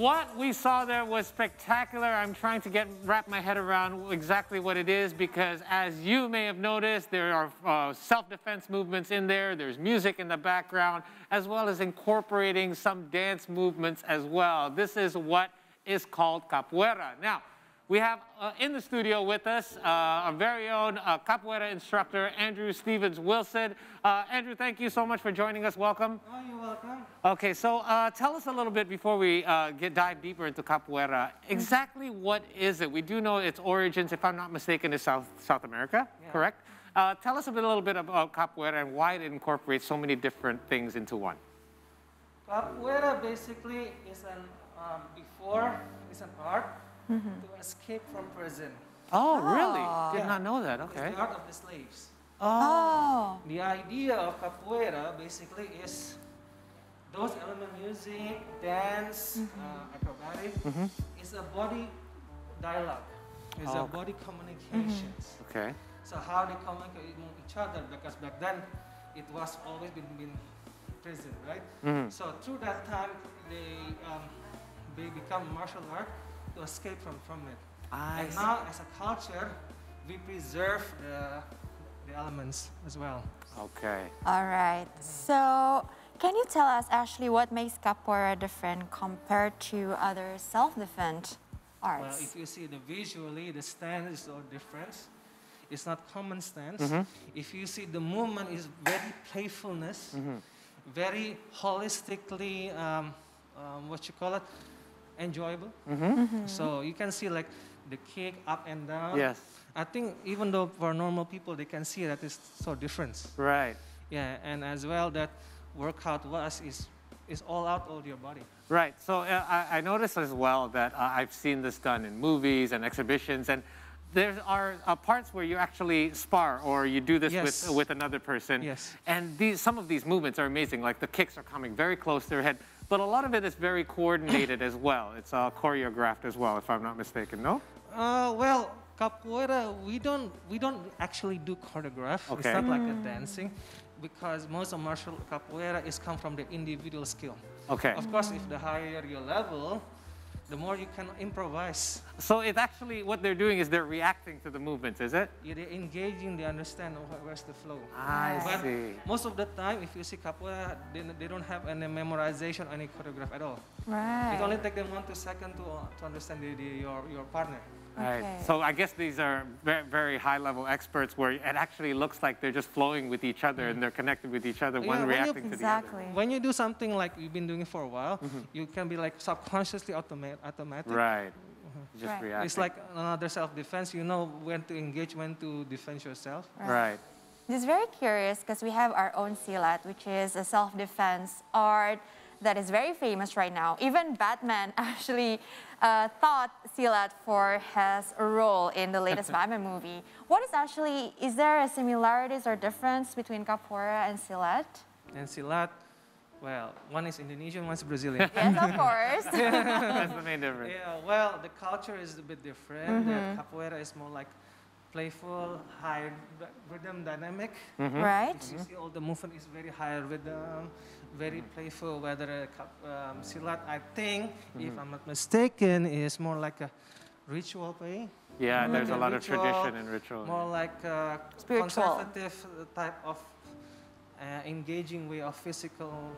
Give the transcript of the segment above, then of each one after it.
what we saw there was spectacular. I'm trying to wrap my head around exactly what it is because as you may have noticed, there are self-defense movements in there. There's music in the background, as well as incorporating some dance movements as well. This is what is called capoeira. Now, we have in the studio with us our very own capoeira instructor, Andrew Stevens Wilson. Andrew, thank you so much for joining us. Welcome. Oh, you're welcome. Okay, so tell us a little bit before we dive deeper into capoeira. Exactly what is it? We do know its origins, if I'm not mistaken, is South America, correct? Tell us a little bit about capoeira and why it incorporates so many different things into one. Capoeira basically is an art to escape from prison. Oh, really? Did not know that. Okay. It's the art of the slaves. Oh. The idea of capoeira basically is those element music, dance, acrobatic, is a body dialogue. It's a body communications. Okay. So how they communicate with each other, because back then it was always been prison, right? So through that time they become martial art to escape from it. And now as a culture, we preserve the elements as well. Okay. All right. So can you tell us actually what makes capoeira different compared to other self-defense arts? Well, if you see visually, the stance is all different. It's not common stance. If you see the movement is very playfulness, very holistically, enjoyable. So you can see like the kick up and down. Yes. I think even though for normal people, they can see that it's so different. Right. Yeah, and as well that workout is all out all your body. Right. So I noticed as well that I've seen this done in movies and exhibitions, and there are parts where you actually spar or you do this with another person. Yes. And some of these movements are amazing. Like the kicks are coming very close to their head, but a lot of it is very coordinated as well. It's choreographed as well, if I'm not mistaken. No? Well, capoeira, we don't actually do choreograph. Okay. It's not like a dancing, because most of martial capoeira is come from the individual skill. Okay. Of course, if the higher your level, the more you can improvise. So it's actually what they're doing is they're reacting to the movements, is it? Yeah, they're engaging, they understand where's the flow. I see. Most of the time, if you see capoeira, they don't have any memorization, any choreograph at all. Right. It only takes them 1 to 2 seconds to understand your partner. Right. Okay. So I guess these are very, very high-level experts where it actually looks like they're just flowing with each other and they're connected with each other, one reacting to the other. Exactly. When you do something like you've been doing it for a while, you can be like subconsciously automatic. Right. Just reacting. It's like another self-defense. You know when to engage, when to defend yourself. Right. Just very curious because we have our own silat, which is a self-defense art that is very famous right now. Even Batman actually thought silat for his role in the latest Batman movie. Is there a similarities or difference between capoeira and silat? And silat, well, one is Indonesian, one is Brazilian. Yes, of course. That's the main difference. Yeah, well, the culture is a bit different. The capoeira is more like playful, high rhythm dynamic. Right. If you see all the movement is very high rhythm, very playful. Whether silat, I think, if I'm not mistaken, is more like a ritual play. Yeah, there's a lot of tradition and ritual. More like a Spiritual. conservative type of engaging way of physical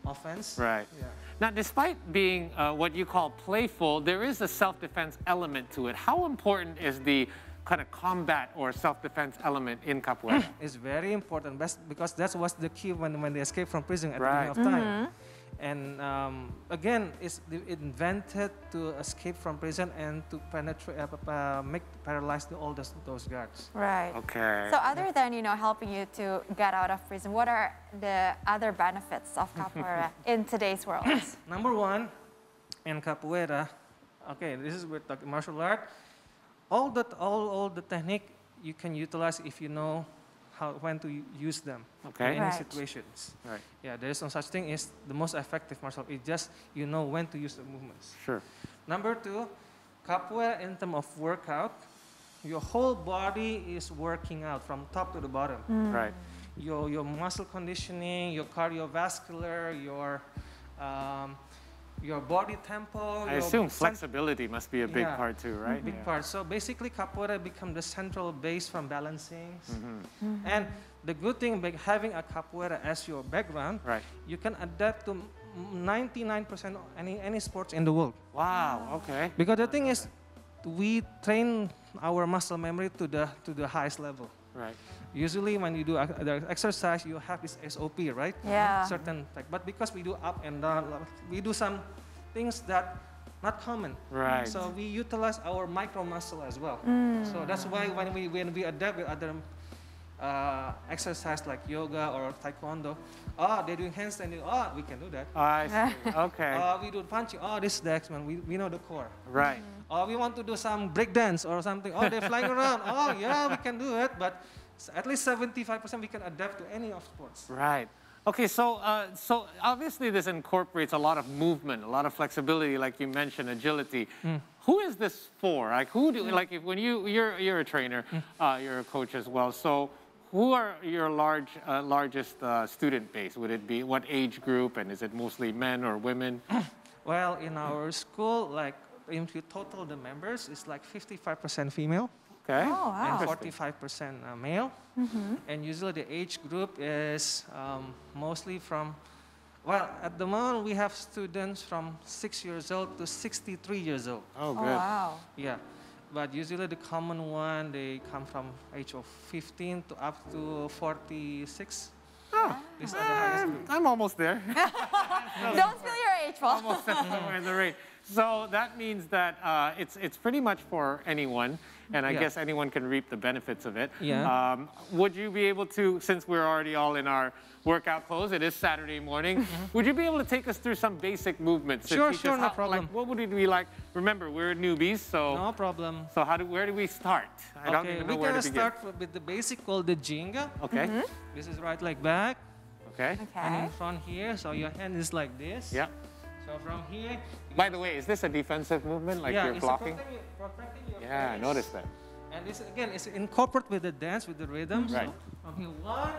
offense. Right. Yeah. Now, despite being what you call playful, there is a self-defense element to it. How important is the kind of combat or self-defense element in capoeira? It's very important because that was the key when they escaped from prison at the beginning of time. And again, it's invented to escape from prison and to penetrate, paralyze all those guards. Right. Okay. So other than helping you to get out of prison, what are the other benefits of capoeira in today's world? Number one, in capoeira, okay, this is with martial art. All the technique you can utilize if you know when to use them in any situations. Right. Yeah, there is no such thing as the most effective martial art. It's just you know when to use the movements. Sure. Number two, capoeira in terms of workout, your whole body is working out from top to the bottom. Right. Your muscle conditioning, your cardiovascular, your your body tempo. I assume flexibility must be a big part too, right? Big part. So basically, capoeira become the central base from balancing. And the good thing about having a capoeira as your background, you can adapt to 99% any sports in the world. Wow. Okay. Because the thing is, we train our muscle memory to the highest level. Right. Usually when you do the exercise, you have this SOP, right? Yeah. Certain, but because we do up and down, we do some things that not common. Right. So we utilize our micro muscle as well. So that's why when we adapt with other exercise like yoga or taekwondo, they're doing handstanding, we can do that. I see. Okay. We do punching, this is the X-Men, we know the core. Right. We want to do some break dance or something, they're flying around, yeah, we can do it, but at least 75% we can adapt to any of sports. Right. Okay, so so obviously this incorporates a lot of movement, a lot of flexibility, like you mentioned, agility. Who is this for? Like who do like if when you're a trainer, you're a coach as well. So who are your largest student base? Would it be what age group, and is it mostly men or women? Well, in our school, like if you total the members, it's like 55% female. Okay. Oh, wow. And 45% male. And usually the age group is mostly from, well, at the moment we have students from 6 years old to 63 years old. Oh, good. Oh, wow. Yeah. But usually the common one, they come from age of 15 to up to 46. Oh, These are the highest group. I'm almost there. Don't spill your age, Paul. Almost somewhere in the range. So that means that it's pretty much for anyone, and I guess anyone can reap the benefits of it. Yeah. Would you be able to, since we're already all in our workout clothes, it is Saturday morning, would you be able to take us through some basic movements? To Sure, teach sure, us no how, problem. Like, what would it be like? Remember, we're newbies, so No problem. so where do we start? I don't even know we're where gonna to begin. start with the basic called the jinga. Okay. This is right leg back, Okay. and in Okay. front here, so your hand is like this. Yeah. So from here. By the way, is this a defensive movement, like you're it's blocking? protecting your Yeah, I face. noticed that. And this again is incorporate with the dance, with the rhythm. Right. So from here, one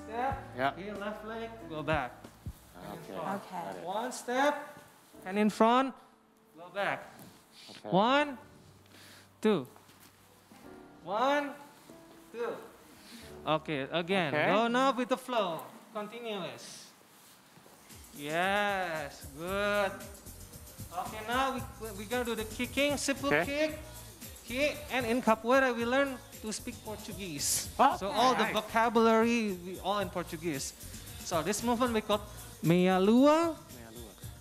step. Yeah. Here, left leg, go back. Okay. Okay. One step, and in front, go back. Okay. 1, 2. 1, 2. Okay, again. Okay. Go now with the flow. Continuous. Yes, good. Okay, now we're going to do the kicking, simple kick, and in capoeira we learn to speak Portuguese. Oh, so all the nice. vocabulary, all in Portuguese. So this movement we call meia lua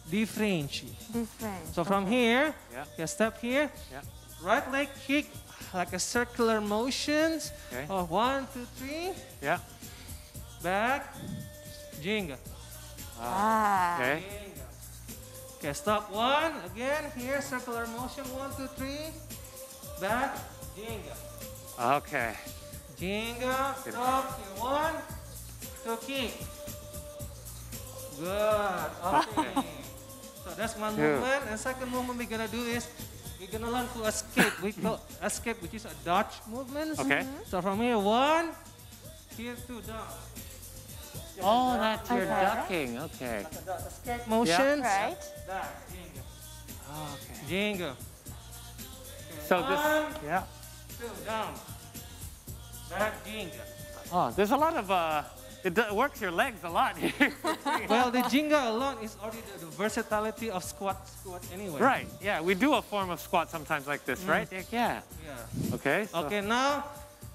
de frente. Different. So from here, Yeah. you step here, Yeah. right leg kick, like a circular motions. Okay. 1, 2, 3, Yeah. back, jinga. Ah. Okay. Jinga. Okay, stop 1, again, here, circular motion, 1, 2, 3, back, jinga. Okay. Jinga, stop, here, 1, 2, kick. Good, okay. So that's one movement, and second movement we're gonna do is, we're gonna learn to escape. We call escape, which is a dodge movement. Okay. So from here, 1, here, 2, down. Oh, that's your Okay. ducking. Okay. Escape motions. Right. Back, jinga. Okay. Jinga. So this, 1, yeah. 2, down. Back, jinga. Oh, there's a lot of, it works your legs a lot here. Well, the jinga alone is already the versatility of squat anyway. Right, yeah, we do a form of squat sometimes like this, right? Yeah. Yeah. Okay, so, Okay, now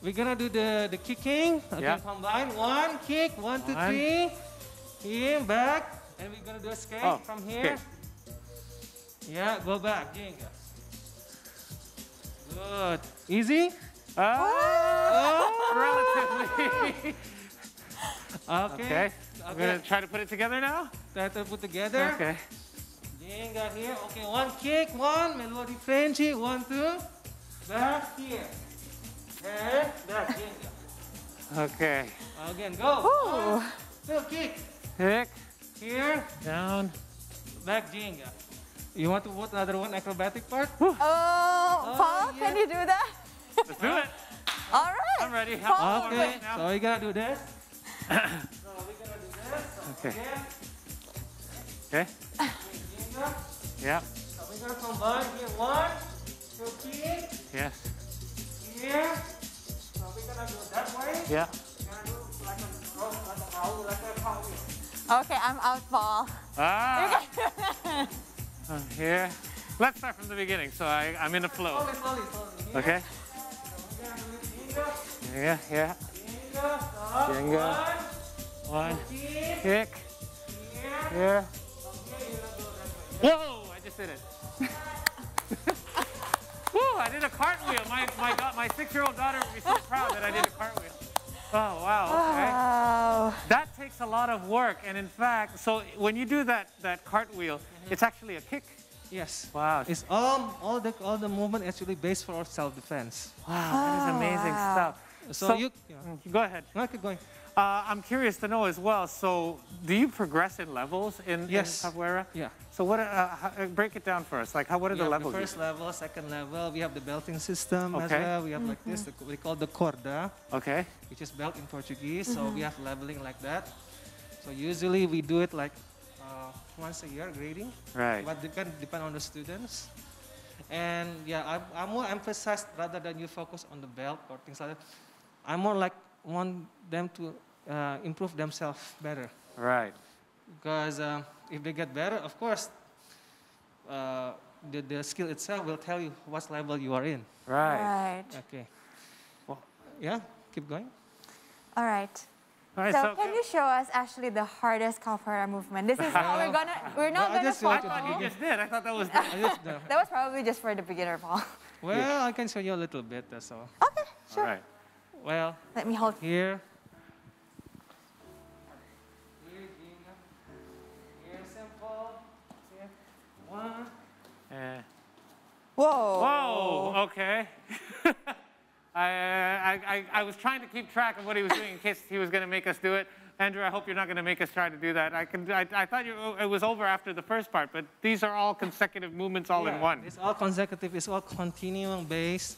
we're gonna do the kicking. Yeah. Okay, combine. 1, kick, 1, 2, 1. 3. Here, back. And we're gonna do a skate Oh, from here. Yeah, go back, jinga. Good. Easy? relatively. Okay. Okay, I'm gonna try to put it together now. Try to put together. Okay. Jinga here. Okay, 1 kick, 1. Melody Frenchy. 1, 2. Back here. And back, jinga. Okay. Again, go. Ooh. 1, 2, kick. Kick, Here. down. Back, jinga. You want to put another one acrobatic part? Oh, Paul, yeah. can you do that? Let's do it. All right. I'm ready. Paul, Okay, now. so we're gonna do this. So we're gonna do this. So Okay. again, Okay. jinga. ginga. Yeah. So we're gonna combine here. 1, 2 feet. Yes. Here. So we're gonna go that way. Yeah. We're gonna do like a roll, like a cartwheel. Okay, I'm out, Paul. Ah. Here. Let's start from the beginning. So I'm in the flow. Slowly. Here. Okay. So we're gonna do it ginga. Yeah. Yeah. Ginga. Stop. Ginga. 1. Kick. Here. Whoa! I just did it. Woo! I did a cartwheel. My 6-year-old daughter would be so proud that I did a cartwheel. Oh wow! Okay. Wow. That takes a lot of work, and in fact, so when you do that cartwheel, it's actually a kick. Yes. Wow. It's all the movement actually based for self-defense. Wow, that is amazing wow. stuff. So you Go ahead. no, keep going. I'm curious to know as well. So, do you progress in levels in Capoeira? Yeah. So, break it down for us. Like, what are We the have levels? the first level, second level. We have the belting system as Okay. well. We have like this. We call the corda, Okay. which is belt in Portuguese. So we have leveling like that. So usually we do it like once a year grading. Right. But depend on the students. And yeah, I'm more emphasized rather than you focus on the belt or things like that. I more like want them to improve themselves better. Right. Because if they get better, of course, the skill itself will tell you what level you are in. Right. Okay. Well- Yeah, keep going. All right. All right. So can you show us actually the hardest capoeira movement? This is how we're not Well, I gonna just want I to thought follow. you just did. I thought that was. That was probably just for the beginner, Paul. Well, I can show you a little bit, that's all. Okay, All sure. right. Well, Let me hold. here. Here, simple. Here. 1. Eh. Whoa. Whoa. Okay. I was trying to keep track of what he was doing in case he was going to make us do it. Andrew, I hope you're not going to make us try to do that. I thought it was over after the first part, but these are all consecutive movements all in one. It's all consecutive. It's all continuum based.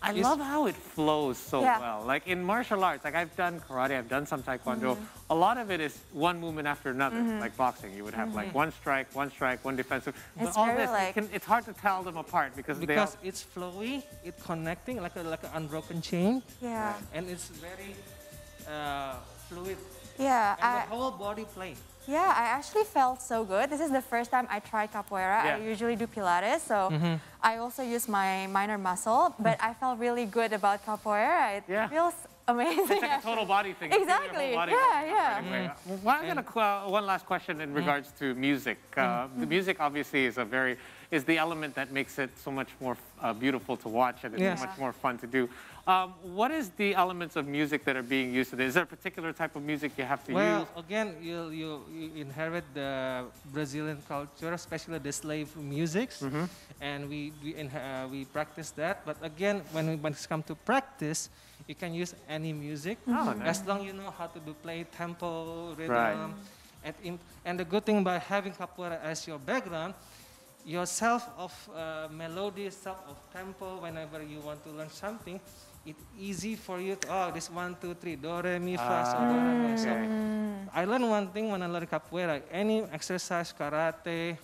I love how it flows so Yeah. well. Like in martial arts, like I've done karate, I've done some taekwondo. A lot of it is one movement after another. Like boxing, you would have like one strike, one defensive. But It's all very this, like- it's hard to tell them apart because It's flowy, it's connecting like an unbroken chain, Yeah. and it's very fluid. Yeah. And the whole body play. Yeah, I actually felt so good. This is the first time I tried capoeira. Yeah. I usually do Pilates, so I also use my minor muscle, but I felt really good about capoeira. It Yeah. feels amazing. it's like a total body thing. You feel your whole Exactly. body Yeah, moving yeah. right away. Well, I'm gonna one last question in regards to music. The music obviously is the element that makes it so much more beautiful to watch, and it's Yes. so much more fun to do. What is the elements of music that are being used today? Is there a particular type of music you have to Well, use? again, you inherit the Brazilian culture, especially the slave musics, and we practice that. But again, when it comes to practice, you can use any music Oh, nice. as long you know how to play tempo, rhythm, Right. and the good thing by having capoeira as your background, your self of melody, self of tempo. Whenever you want to learn something, it's easy for you to, this 1, 2, 3, do, re, mi, fa, so, do, re, mi. So Okay. I learned one thing when I learned capoeira. Any exercise, karate,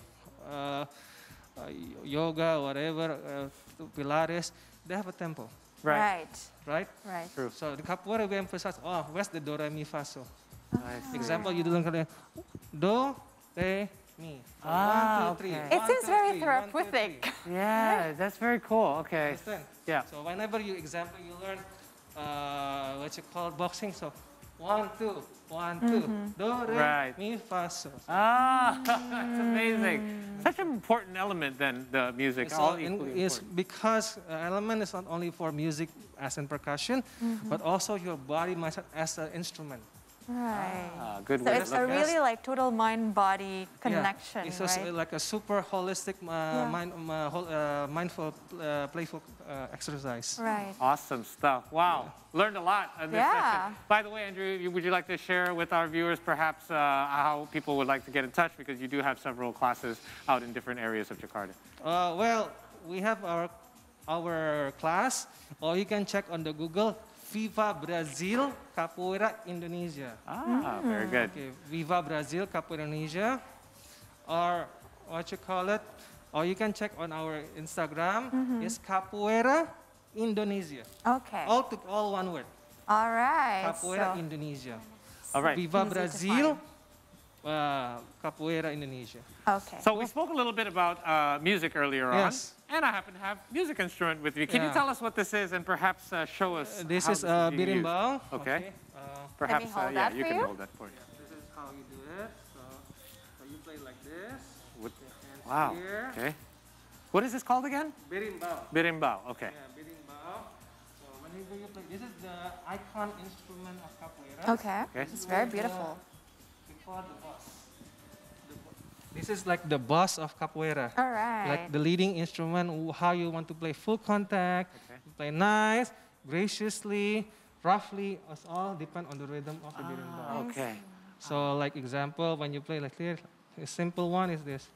yoga, whatever, Pilates, they have a tempo, Right. right? Right. True. So the capoeira we emphasize, where's the do, re, mi, fa, so? I see. Example, you do do, re, mi. So Ah, 1, 2, 3. okay. It 1, seems 2, very 3, 1, 2, therapeutic. 3. Yeah, that's very cool. Okay. Understand? Yeah. So whenever you learn what you call boxing. So 1, 2, 1, 2, do, re, Right. mi, fa, so. Ah, that's amazing. Such an important element then, the music. So all equally it's important. because element is not only for music as in percussion, but also your body mindset as an instrument. Right. Ah, good So way to it's look a at it. really like total mind-body connection, Yeah. It's just right? like a super holistic, mindful, playful exercise. Right. Awesome stuff. Wow. Learned a lot in this Yeah. session. By the way, Andrew, would you like to share with our viewers perhaps how people would like to get in touch? Because you do have several classes out in different areas of Jakarta. Well, we have our class, or you can check on the Google, Viva Brazil Capoeira Indonesia. Ah, very good. Okay, Viva Brazil Capoeira Indonesia. Or what you call it, or you can check on our Instagram, is Capoeira Indonesia. Okay. All one word. All right. Capoeira So Indonesia. All right. Viva Easy to Brazil, Capoeira Indonesia. okay. So we spoke a little bit about music earlier Yes. on, and I happen to have music instrument with me. Can you Yeah. tell us what this is and perhaps show us This how is being used? berimbau. Okay. Uh, Perhaps, hold yeah, that you for can you? hold that for you. this is how you do it. So you play like this. With- Hands Wow. here. Okay. What is this called again? Berimbau. Berimbau. Okay. Yeah, berimbau. So whenever you play, this is the icon instrument of capoeira. Okay. Okay. It's very beautiful. Before the boss. This is like the boss of capoeira. All right. Like the leading instrument, how you want to play full contact, Okay. play nice, graciously, roughly, it's all depend on the rhythm of the berimbau. Okay. So like example, when you play like this, a simple one is this.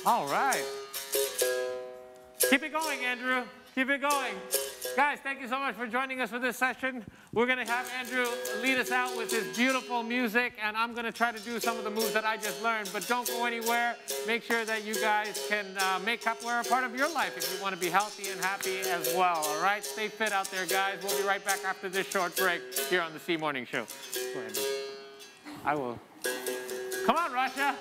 All right. Keep it going, Andrew. Keep it going. Guys, thank you so much for joining us for this session. We're going to have Andrew lead us out with his beautiful music, and I'm going to try to do some of the moves that I just learned. But don't go anywhere. Make sure that you guys can make capoeira a part of your life if you want to be healthy and happy as well, all right? Stay fit out there, guys. We'll be right back after this short break here on the C Morning Show. Go ahead, Andrew. I will. Come on, Rasha.